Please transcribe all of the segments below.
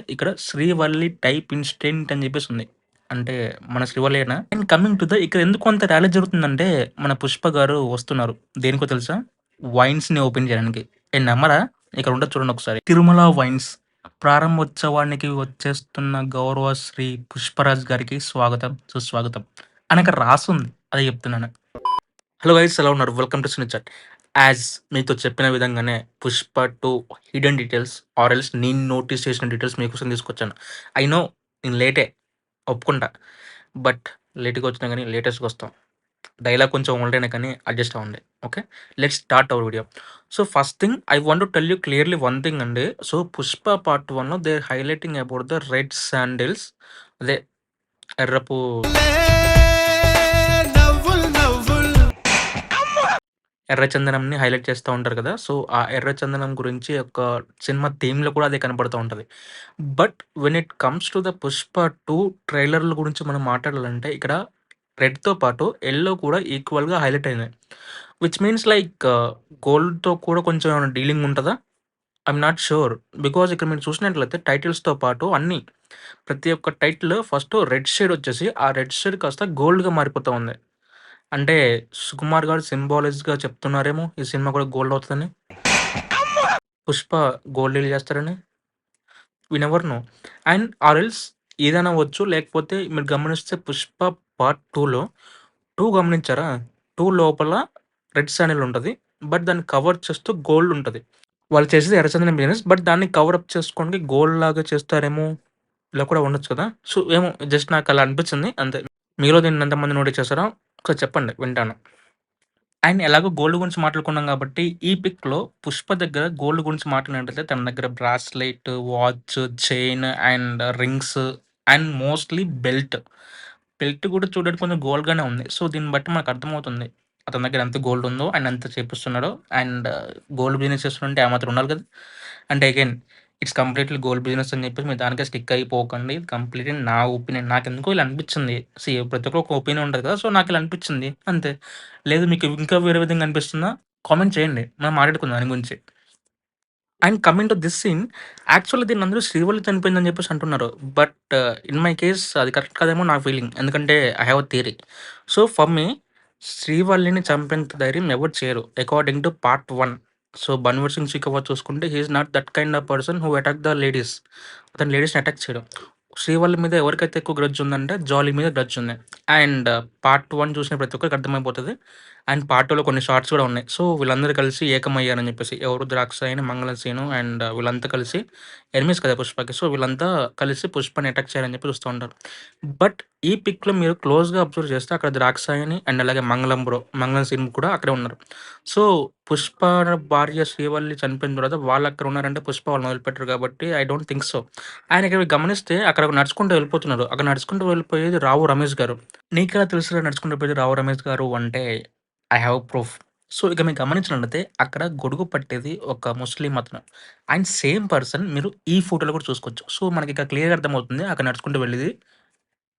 ఇక్కడ 'Srivalli type instant' అని జెప్పేసుంది. అంటే మన శ్రీవల్లేనా? అండ్ కమింగ్ టు ఇక్కడ ఎందుకు అంత ర్యాలీ జరుగుతుందంటే, మన 'పుష్ప' గారు వస్తున్నారు. దేనికో తెలుసా? వైన్స్‌ని ఓపెన్ చేయడానికి. మీరు నమ్మరా? ఇక్కడ ఉంటది చూడండి ఒకసారి. 'తిరుమల వైన్స్' ప్రారంభోత్సవానికి వచ్చేస్తున్న గౌరవ శ్రీ 'పుష్పరాజ్' గారికి స్వాగతం, సుస్వాగతం అని అక్కడ రాసుంది. అదే చెప్తున్నాను. హలో గైస్, ఎలా ఉన్నారు? Welcome to cine chat. As మీతో చెప్పిన విధంగానే 'Pushpa 2' hidden details or else నేను నోటీస్ చేసిన డీటెయిల్స్ మీకోసం తీసుకొచ్చాను. ఐ నో నేను లేటే ఒప్పుకుంటా. బట్ లేట్‌గా వచ్చినా గానీ లేటెస్ట్‌గా వస్తాం. డైలాగ్ కొంచెం ఓల్డేనే కానీ అడ్జస్ట్ అవ్వండి. Okay. Let's start our video. So first thing I want to tell you clearly one thing అండి. సో 'పుష్ప పార్ట్ 1లో they are highlighting about the red sandals, అదే ఎర్రపు ఎర్రచందనంని హైలైట్ చేస్తా ఉంటారు కదా! సో, ఆ ఎర్రచందనం గురించి ఒక సినిమా థీమ్‌లో కూడా అదే కనపడుతా ఉంటది. But when it comes to the 'Pushpa 2' ట్రైలర్‌ల గురించి మనం మాట్లాడాలంటే ఇక్కడ రెడ్‌తో పాటు యెల్లో కూడా ఈక్వల్‌గా హైలైట్ అయినాయి. విచ్ మీన్స్ లైక్ గోల్డ్‌తో కూడా కొంచెం ఏమైనా డీలింగ్ ఉంటదా? I'm not sure. బికాజ్ ఇక్కడ మీరు చూసినట్లయితే టైటిల్స్‌తో పాటు అన్నీ ప్రతి ఒక్క టైటిల్ ఫస్ట్ రెడ్ షేడ్ వచ్చేసి, ఆ రెడ్ షేడ్ కాస్త గోల్డ్‌గా మారిపోతా ఉంది. అంటే 'సుకుమార్' గారు సింబాలిక్‌గా చెప్తున్నారేమో ఈ సినిమా కూడా గోల్డ్ అవుతదని. 'పుష్ప' గోల్డ్ డీల్ చేస్తారని. We never know. And or else ఏదైనా అవ్వచ్చు. లేకపోతే మీరు గమనిస్తే 'పుష్ప పార్ట్ 2లో' 2 గమనించారా? 2 లోపల రెడ్ శాండిల్ ఉంటది. బట్ దాన్ని కవర్ చేస్తూ గోల్డ్ ఉంటది. వాళ్ళు చేసేది ఎర్రచందనం బిజినెస్. బట్ దాన్ని కవర్ అప్ చేసుకోవడానికి గోల్డ్ లాగా చేస్తారేమో! ఇలా కూడా ఉండొచ్చు కదా! సో, ఏమో జస్ట్ నాకలా అనిపించింది అంతే. మీలో దీన్ని ఎంతమంది నోటీస్ చేసారో ఒకసారి చెప్పండి వింటాను. అండ్ ఎలాగో గోల్డ్ గురించి మాట్లాడుకున్నాం కాబట్టి, ఈ పిక్‌లో 'పుష్ప' దగ్గర గోల్డ్ గురించి మాట్లాడినట్లయితే తన దగ్గర bracelet, watch, chain and rings and mostly belt. Belt కూడా చూడడానికి కొంచెం గోల్డ్‌గానే ఉంది. సో, దీన్ని బట్టి మనకు అర్థమవుతుంది. అతని దగ్గర ఎంత గోల్డ్ ఉందో అండ్ ఎంత చేపిస్తున్నాడో అండ్ గోల్డ్ బిజినెస్ చేస్తుంటే ఆ మాత్రం ఉండాలి కదా! అంటే again it's completely gold business అని చెప్పేసి మీరు దానికే స్టిక్ అయిపోకండి. కంప్లీట్‌లీ నా ఒపీనియన్. నాకెందుకో ఇలా అనిపించింది. ప్రతి ఒక్కరికి ఒక ఒపీనియన్ ఉంటది కదా! సో, నాకిలా అనిపించింది అంతే. లేదు మీకు ఇంకా వేరే విధంగా అనిపిస్తుందా? కామెంట్ చేయండి. మనం మాట్లాడుకుందాం దాని గురించి. And coming to this scene, actually దీన్ని అందరూ 'శ్రీవల్లి' చనిపోయిందని చెప్పేసి అంటున్నారు. బట్ ఇన్ మై కేస్ అది కరెక్ట్ కాదేమో నా ఫీలింగ్. ఎందుకంటే I have a theory. So, for me 'శ్రీవల్లిని' చంపేంత ధైర్యం ఎవరు చేయరు. According to part 1. So, 'Bhanwar Singh Shekhawat' చూసుకుంటే he is not that kind of person who attack the ladies. అతను లేడీస్‌ని అటాక్ చేయడు. 'శ్రీవల్లి' మీద ఎవరికైతే ఎక్కువ గ్రడ్జ్ ఉందంటే 'జాలీ' మీద గ్రడ్జ్ ఉంది. అండ్ పార్ట్ 1 చూసిన ప్రతి ఒక్కరికి అర్థమైపోతది. అండ్ పార్ట్ 2లో కొన్ని షార్ట్స్ కూడా ఉన్నాయి. సో, వీళ్ళందరూ కలిసి ఏకమయ్యారని చెప్పేసి. ఎవరు 'ద్రాక్షాయని', 'మంగళసీను' అండ్ వీళ్ళంతా కలిసి ఎనిమీస్ కదా 'పుష్పకి'. సో, వీళ్ళంతా కలిసి 'పుష్పని' అటాక్ చేయాలని చెప్పి చూస్తూ ఉంటారు. బట్ ఈ పిక్‌లో మీరు క్లోజ్‌గా అబ్జర్వ్ చేస్తే అక్కడ 'ద్రాక్షాయని' అండ్ అలాగే 'మంగళం సీన్' కూడా అక్కడే ఉన్నారు. సో, 'పుష్ప' భార్య 'శ్రీవల్లి' చనిపోయిన తర్వాత వాళ్ళక్కడ ఉన్నారంటే 'పుష్ప' వాళ్ళని వదిలిపెట్టరు కాబట్టి I don't think so. And ఇక్కడ గమనిస్తే అక్కడ నడుచుకుంటూ వెళ్ళిపోతున్నారు. అక్కడ నడుచుకుంటూ వెళ్ళిపోయేది 'రావు రమేష్' గారు. నీకెలా తెలుసురా నడుచుకుంటూ వెళ్ళిపోయేది 'రావు రమేష్' గారు అంటే ఐ హావ్ ప్రూఫ్. సో, ఇక మీరు గమనించినట్లయితే అక్కడ గొడుగు పట్టేది ఒక ముస్లిం అతను. అండ్ సేమ్ పర్సన్ మీరు ఈ ఫోటోలో కూడా చూసుకోవచ్చు. సో, మనకిక్కడ క్లియర్‌గా అర్థమవుతుంది అక్కడ నడుచుకుంటూ వెళ్ళేది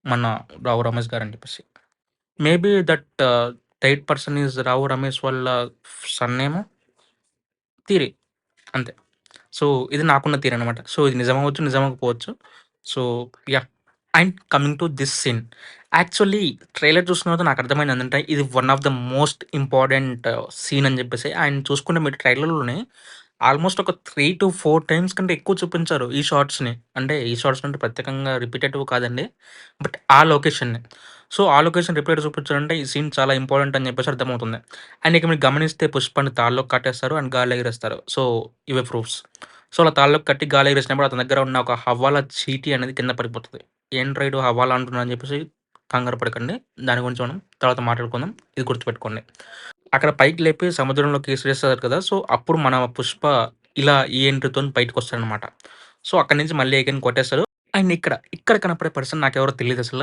మన 'రావు రమేష్' గారని చెప్పేసి. Maybe that third person is 'Rao Ramesh' వాళ్ళ సన్ ఏమో థియరీ అంతే. సో, ఇది నాకున్న థియరీ అనమాట. సో, ఇది నిజమవ్వచ్చు, నిజమవ్వకపోవచ్చు. So, yeah! And coming to this scene. Actually trailer చూసిన తర్వాత నాకర్థమైంది ఏందంటే, ఇది one of the most important scene అని జెప్పేసి. అండ్ చూసుకుంటే మీరు ట్రైలర్‌లోనే ఆల్మోస్ట్ ఒక 3-4 టైమ్స్ కంటే ఎక్కువ చూపించారు ఈ షాట్స్‌ని. అంటే ఈ షాట్స్ అంటే ప్రత్యేకంగా రిపీటెటివ్ కాదండి. బట్ ఆ లొకేషన్‌ని. సో, ఆ లొకేషన్ రిపీటెడ్ చూపించారంటే ఈ సీన్ చాలా ఇంపార్టెంట్ అని జెప్పేసి అర్థమవుతుంది. అండ్ ఇక మీరు గమనిస్తే పుష్పని తాళ్ళలోకి కట్టేస్తారు అండ్ గాల్లో ఎగిరేస్తారు. సో, ఇవే ప్రూఫ్స్. సో, అలా తాళ్ళలోకి కట్టి గాల్లో ఎగిరేసినప్పుడు అతని దగ్గర ఉన్న ఒక హవాలా చీటీ అనేది కింద పడిపోతది. ఏంట్రా ఈడు హవాలా అంటున్నాడు అని జెప్పేసి కంగారు పడకండి. దాని గురించి మనం తర్వాత మాట్లాడుకుందాం. ఇది గుర్తుపెట్టుకోండి. అక్కడ పైకి లేపి సముద్రంలోకి ఇసిరేస్తారు కదా! సో, అప్పుడు మన పుష్ప ఇలా ఈ ఎంట్రీతోని బయటకొస్తాడనమాట. సో, అక్కడి నుంచి మళ్ళీ అగైన్ కొట్టేస్తాడు. అండ్ ఇక్కడ కనపడే పర్సన్ నాకెవరో తెలీదసల.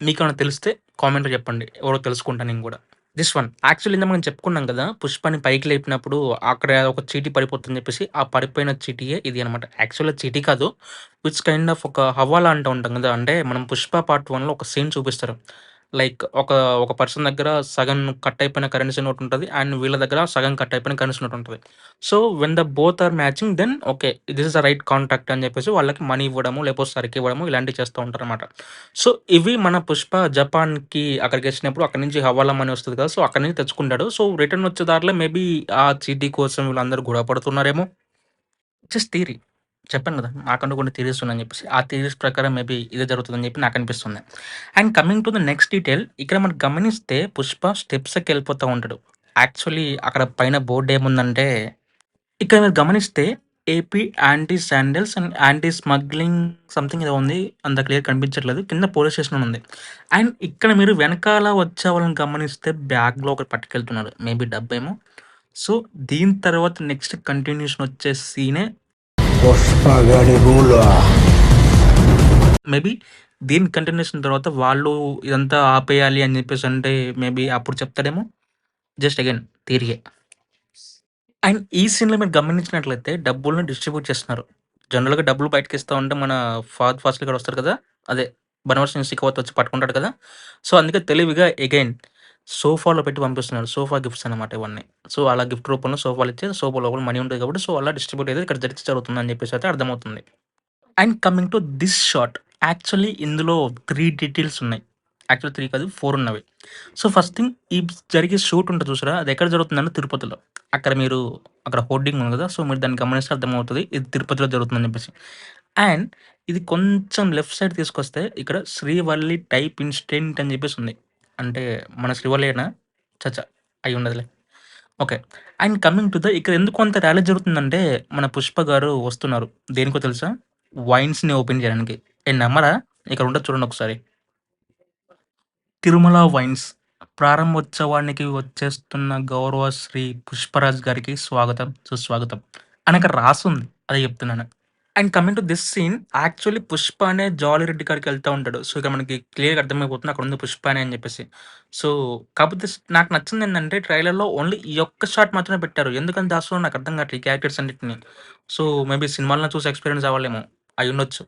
మీకేమైనా తెలిస్తే కామెంట్‌లో చెప్పండి. ఎవరో తెలుసుకుంటా నేను గూడా. This one. యాక్చువల్లీ ఇందాక మనం చెప్పుకున్నాం కదా! పుష్పని పైకి లేపినప్పుడు అక్కడ ఒక చీటీ పడిపోతుందని చెప్పేసి, ఆ పడిపోయిన చీటీయే ఇది అనమాట. యాక్చువల్‌గా చీటీ కాదు. ఇట్స్ కైండ్ ఆఫ్ ఒక హవాలా అంటూ ఉంటాం కదా! అంటే మనం 'పుష్ప పార్ట్ 1లో' ఒక సీన్ చూపిస్తారు. లైక్ ఒక పర్సన్ దగ్గర సగం కట్ అయిపోయిన కరెన్సీ నోట్ ఉంటది. అండ్ వీళ్ళ దగ్గర సగం కట్ అయిపోయిన కరెన్సీ నోట్ ఉంటది. So, when the both are matching then okay. This is the right contact అని చెప్పేసి వాళ్ళకి మనీ ఇవ్వడము, లేకపోతే సరుకివ్వడము ఇలాంటివి చేస్తూ ఉంటారనమాట. సో, ఇవి మన 'పుష్ప' జపాన్‌కి అక్కడికెళ్ళినప్పుడు అక్కడి నుంచి హవాలా మనీ వస్తది కదా! సో, అక్కడి నుంచి తెచ్చుకుంటాడు. సో, రిటర్న్ వచ్చే దారిలో మేబీ ఆ చీటీ కోసం వీళ్ళందరూ గొడవ పడుతున్నారేమో! Just theory. చెప్పాను గదా! నాకంటూ కొన్ని థియరీస్ ఉన్నాయని జెప్పేసి. ఆ థియరీస్ ప్రకారం మేబీ ఇదే జరుగుతదని జెప్పి నాకనిపిస్తుంది. And coming to the next detail ఇక్కడ మనం గమనిస్తే 'పుష్ప' స్టెప్స్ ఎక్కెళ్ళిపోతా ఉంటాడు. యాక్చువల్లీ అక్కడ పైన బోర్డ్ ఏముందంటే, ఇక్కడ మీరు గమనిస్తే AP anti sandals and anti smuggling something ఏదో ఉంది. అంత క్లియర్ కనిపించట్లేదు. కింద పోలీస్ స్టేషన్ అని ఉంది. అండ్ ఇక్కడ మీరు వెనకాల వచ్చే వాళ్ళని గమనిస్తే బ్యాగ్‌లో ఒకటి పట్టుకెళ్తున్నారు. మేబీ డబ్బేమో. సో, దీని తర్వాత నెక్స్ట్ కంటిన్యూషన్ వచ్చే సీనే పుష్పగడి రూల్ మేబీ దీని కంటిన్యూషన్ తర్వాత వాళ్ళు ఇదంతా ఆపేయాలి అని జెప్పేసి అంటే మేబీ అప్పుడు చెప్తాడేమో! జస్ట్ అగైన్ థియరీయే. అండ్ ఈ సీన్‌లో మీరు గమనించినట్లయితే డబ్బుల్ని డిస్ట్రిబ్యూట్ చేస్తున్నారు. జనరల్‌గా డబ్బులు బయటకిస్తా ఉంటే మన ఫహద్ ఫాసిల్ గారు వస్తారు కదా! అదే 'బనవాసి సింగ్ షెకావత్' వచ్చి పట్టుకుంటాడు కదా! సో, అందుకే తెలివిగా అగైన్ సోఫాలో పెట్టి పంపిస్తున్నారు. సోఫా గిఫ్ట్స్ అనమాట ఇవన్నీ. సో, అలా గిఫ్ట్ రూపంలో సోఫాలు ఇచ్చి సోఫా లోపల మనీ ఉంటది కాబట్టి సో, అలా డిస్ట్రిబ్యూట్ అయితే ఇక్కడ జరుగుతుందని జెప్పేసి అయితే అర్థమవుతుంది. And coming to this shot. Actually ఇందులో 3 డీటెయిల్స్ ఉన్నాయి. యాక్చువల్లీ 3 కాదు 4 ఉన్నవి. సో, ఫస్ట్ థింగ్ ఈ జరిగే షూట్ ఉంటది చూసారా? అది ఎక్కడ జరుగుతుందంటే తిరుపతిలో. అక్కడ మీరు అక్కడ హోర్డింగ్ ఉంది కదా! సో, మీరు దాన్ని గమనిస్తే అర్థమవుతది. ఇది తిరుపతిలో జరుగుతుందని చెప్పేసి. అండ్ ఇది కొంచెం లెఫ్ట్ సైడ్ తీసుకొస్తే ఇక్కడ 'శ్రీవల్లి టైప్ ఇన్స్టెంట్' అని చెప్పేసి ఉంది. అంటే మన శ్రీవల్లేనా? ఛ! అయ్యుండదులే. Okay. And coming to the ఇక్కడ ఎందుకు అంత ర్యాలీ జరుగుతుందంటే, మన 'పుష్ప' గారు వస్తున్నారు. దేనికో తెలుసా? వైన్స్‌ని ఓపెన్ చేయడానికి. నమ్మరా? ఇక్కడ ఉంటది చూడండి ఒకసారి. 'తిరుమల వైన్స్' ప్రారంభోత్సవానికి వచ్చేస్తున్న గౌరవ శ్రీ పుష్పరాజ్ గారికి స్వాగతం, సుస్వాగతం అని అక్కడ రాసుంది. అదే చెప్తున్నాను. And coming to this scene actually 'Pushpa' అనే జాలీ రెడ్డి కాడికెళ్తా ఉంటాడు. సో, ఇక్కడ మనకి క్లియర్‌గా అర్థమైపోతుంది అక్కడుంది 'పుష్ప' అని చెప్పేసి. సో, కాకపోతే నాకు నచ్చిందేంటంటే ట్రైలర్‌లో ఓన్లీ ఈ ఒక్క షాట్ మాత్రమే పెట్టారు. ఎందుకని దాస్తున్నారో నాకు అర్థం కావట్లేదు ఈ క్యారెక్టర్స్ అన్నిటిని. సో, మేబీ సినిమాలను చూసి ఎక్స్‌పీరియన్స్ అవ్వాలేమో అయ్యుండొచ్చు.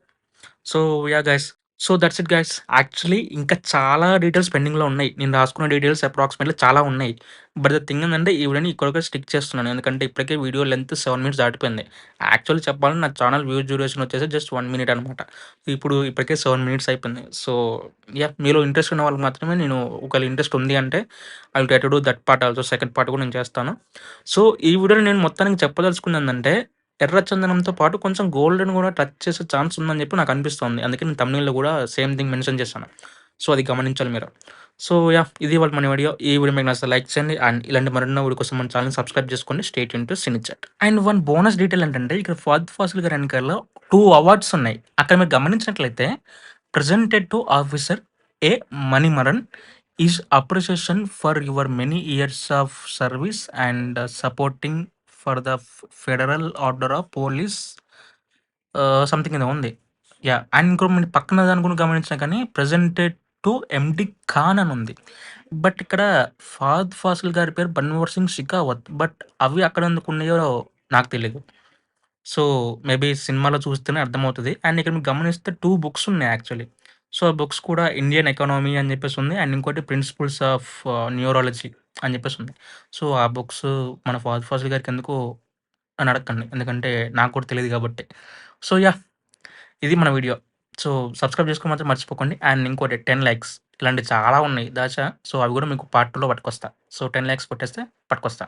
So, yeah! Guys. So, that's it guys. Actually ఇంకా చాలా డీటెయిల్స్ పెండింగ్‌లో ఉన్నాయి. నేను రాసుకున్న డీటెయిల్స్ అప్రాక్సిమేట్‌లీ చాలా ఉన్నాయి. బట్ ద థింగ్ ఏందంటే ఈ వీడియోని ఇక్కడికే స్టిక్ చేస్తున్నాను. ఎందుకంటే ఇప్పటికే వీడియో లెంత్ 7 మినిట్స్ దాటిపోయింది. యాక్చువల్లీ చెప్పాలంటే నా ఛానల్ వ్యూ డ్యూరేషన్ వచ్చేసి జస్ట్ 1 మినిట్ అనమాట. ఇప్పుడు ఇప్పటికే 7 మినిట్స్ అయిపోయింది. So, yeah! మీలో ఇంట్రెస్ట్ ఉన్న వాళ్ళకి మాత్రమే నేను ఒకవేళ ఇంట్రెస్ట్ ఉంది అంటే I will try to do that part also second part కూడా నేను చేస్తాను. సో, ఈ వీడియోలో నేను మొత్తానికి చెప్పదలుచుకుందేందంటే ఎర్ర చందనంతో పాటు కొంచెం గోల్డెన్ గూడా టచ్ చేసే ఛాన్స్ ఉందని జెప్పి నాకనిపిస్తోంది. అందుకే నేను థంబ్‌నెయిల్‌లో గూడా సేమ్ థింగ్ మెన్షన్ చేశాను. సో, అది గమనించాలి మీరు. So, yeah! ఇది ఇవాళ మన వీడియో. ఈ వీడియో మీకు నచ్చితే లైక్ చేయండి. అండ్ ఇలాంటి మరెన్నో వీడియో కోసం మన ఛానెల్‌ని సబ్స్క్రైబ్ చేసుకోండి. Stay tune to cine chat. And one bonus detail ఏంటంటే ఇక్కడ ఫహద్ ఫాసిల్ గారి ఎనకాల 2 అవార్డ్స్ ఉన్నాయి. అక్కడ మీరు గమనించినట్లయితే presented to officer A. Manimaran is appreciation for your many years of service and supporting for the federal order of police something ఏదో ఉంది. యాహ్! అండ్ ఇంకో మీరు పక్కన దాన్ని కూడా గమనించినా కానీ ప్రెజెంటెడ్ టు ఎండీ ఖాన్ అని ఉంది. బట్ ఇక్కడ ఫహద్ ఫాసిల్ గారి పేరు బన్వర్ సింగ్ షికావత్. బట్ అవి అక్కడ ఎందుకు ఉన్నాయో నాకు తెలీదు. సో, మేబీ సినిమాలో చూస్తేనే అర్థమవుతది. అండ్ ఇక్కడ మీరు గమనిస్తే 2 బుక్స్ ఉన్నాయి యాక్చువల్లీ. సో, ఆ బుక్స్ కూడా 'ఇండియన్ ఎకానమీ' అని చెప్పేసి ఉంది. అండ్ ఇంకోటి 'ప్రిన్సిపల్స్ ఆఫ్ న్యూరాలజీ' అని చెప్పేసి ఉంది. సో, ఆ బుక్స్ మన ఫహద్ ఫాసిల్ గారికి ఎందుకు అని అడగకండి. ఎందుకంటే నాకు కూడా తెలీదు కాబట్టి. So, yeah! ఇది మన వీడియో. సో, సబ్స్క్రైబ్ చేసుకోవడం మాత్రం మర్చిపోకండి. అండ్ ఇంకోటి 10 లైక్స్ ఇలాంటివి చాలా ఉన్నాయి దాచా. సో, అవి కూడా మీకు పార్ట్ 2లో పట్టుకొస్తా. సో, 10 లైక్స్ కొట్టేస్తే పట్టుకొస్తా.